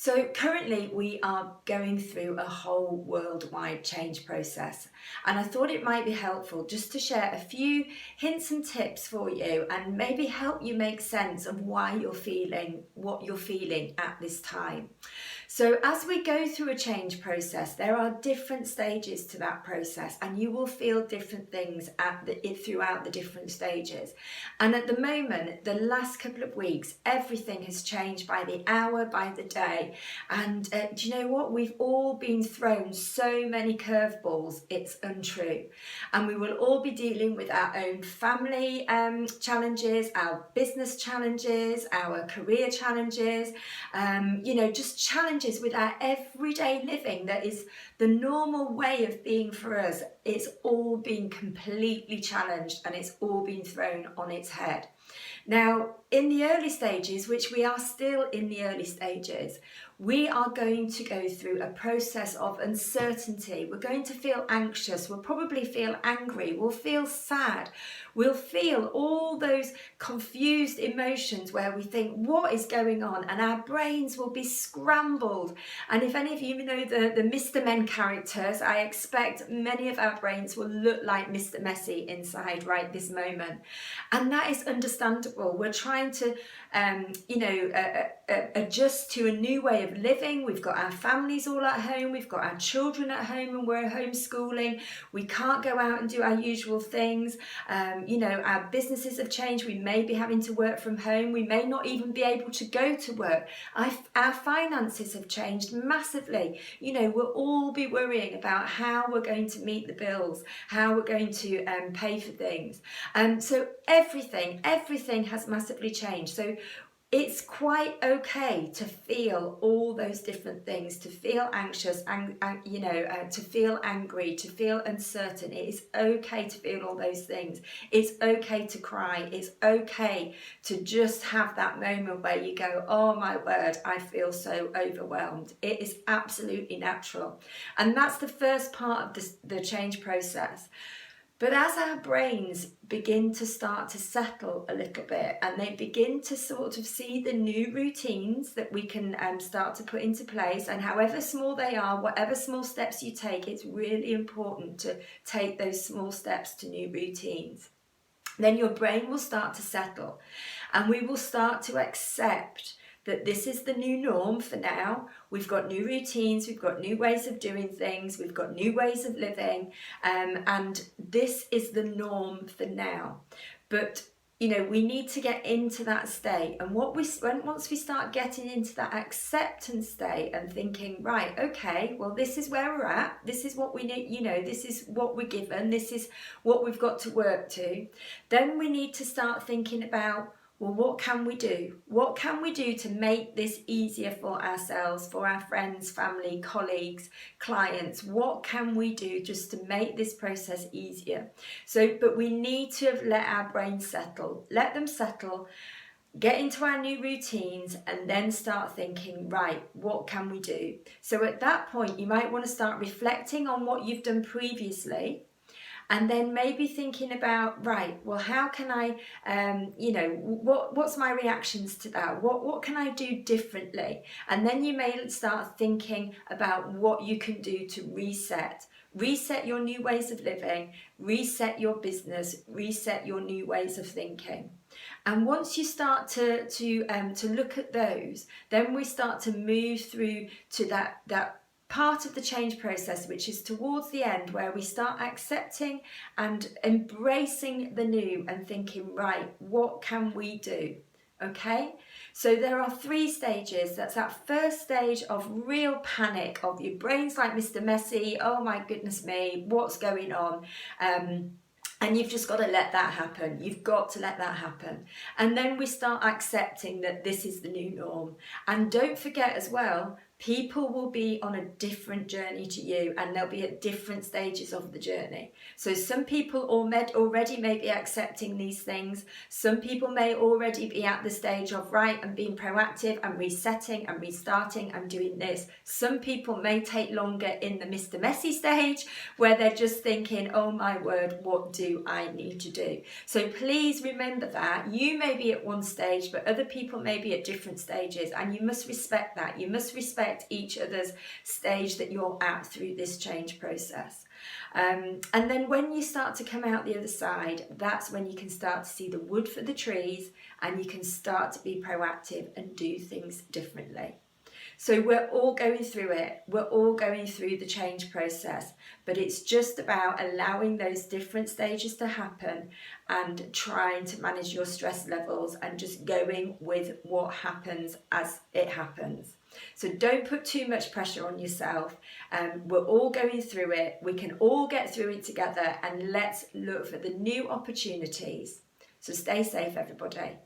So currently we are going through a whole worldwide change process, and I thought it might be helpful just to share a few hints and tips for you and maybe help you make sense of why you're feeling what you're feeling at this time. So as we go through a change process, there are different stages to that process, and you will feel different things throughout the different stages. And at the moment, the last couple of weeks, everything has changed by the hour, by the day. And do you know what? We've all been thrown so many curveballs, it's untrue. And we will all be dealing with our own family challenges, our business challenges, our career challenges, just challenges with our everyday living that is the normal way of being for us. It's all been completely challenged and it's all been thrown on its head. Now, in the early stages, which we are still in the early stages, we are going to go through a process of uncertainty. We're going to feel anxious. We'll probably feel angry. We'll feel sad. We'll feel all those confused emotions where we think, what is going on? And our brains will be scrambled. And if any of you know the Mr. Men characters, I expect many of our brains will look like Mr. Messy inside right this moment. And that is understandable. We're trying to adjust to a new way of living. We've got our families all at home, we've got our children at home, and we're homeschooling. We can't go out and do our usual things. Our businesses have changed. We may be having to work from home. We may not even be able to go to work. Our finances have changed massively. We'll all be worrying about how we're going to meet the bills, how we're going to pay for things. So everything has massively changed. So it's quite okay to feel all those different things, to feel anxious, to feel angry, to feel uncertain. It is okay to feel all those things. It's okay to cry. It's okay to just have that moment where you go, oh my word, I feel so overwhelmed. It is absolutely natural. And that's the first part of the change process. But as our brains begin to start to settle a little bit and they begin to sort of see the new routines that we can start to put into place, and however small they are, whatever small steps you take, it's really important to take those small steps to new routines. Then your brain will start to settle and we will start to accept that this is the new norm for now. We've got new routines, we've got new ways of doing things, we've got new ways of living, and this is the norm for now. But we need to get into that state, and once we start getting into that acceptance state and thinking, right, okay, well, this is where we're at, this is what we need, this is what we're given, this is what we've got to work to, then we need to start thinking about, well, what can we do? What can we do to make this easier for ourselves, for our friends, family, colleagues, clients? What can we do just to make this process easier? But we need to let our brains settle, let them settle, get into our new routines, and then start thinking, right, what can we do? So at that point, you might want to start reflecting on what you've done previously, and then maybe thinking about, right, well, how can I, what's my reactions to that? What can I do differently? And then you may start thinking about what you can do to reset your new ways of living, reset your business, reset your new ways of thinking. And once you start to look at those, then we start to move through to that part of the change process, which is towards the end, where we start accepting and embracing the new and thinking, right, what can we do? Okay, so there are 3 stages. That's that first stage of real panic, of your brain's like Mr. Messy, oh my goodness me, what's going on? And you've just got to let that happen. You've got to let that happen. And then we start accepting that this is the new norm. And don't forget as well, People will be on a different journey to you, and they'll be at different stages of the journey. So some people already may be accepting these things. Some people may already be at the stage of, right, I'm being proactive, I'm resetting, I'm restarting, I'm doing this. Some people may take longer in the Mr. Messy stage, where they're just thinking, oh my word, what do I need to do? So please remember that you may be at one stage, but other people may be at different stages, and you must respect that. You must respect each other's stage that you're at through this change process. And then when you start to come out the other side, that's when you can start to see the wood for the trees, and you can start to be proactive and do things differently. So we're all going through it. We're all going through the change process, but it's just about allowing those different stages to happen and trying to manage your stress levels and just going with what happens as it happens. So don't put too much pressure on yourself. We're all going through it. We can all get through it together, and let's look for the new opportunities. So stay safe, everybody.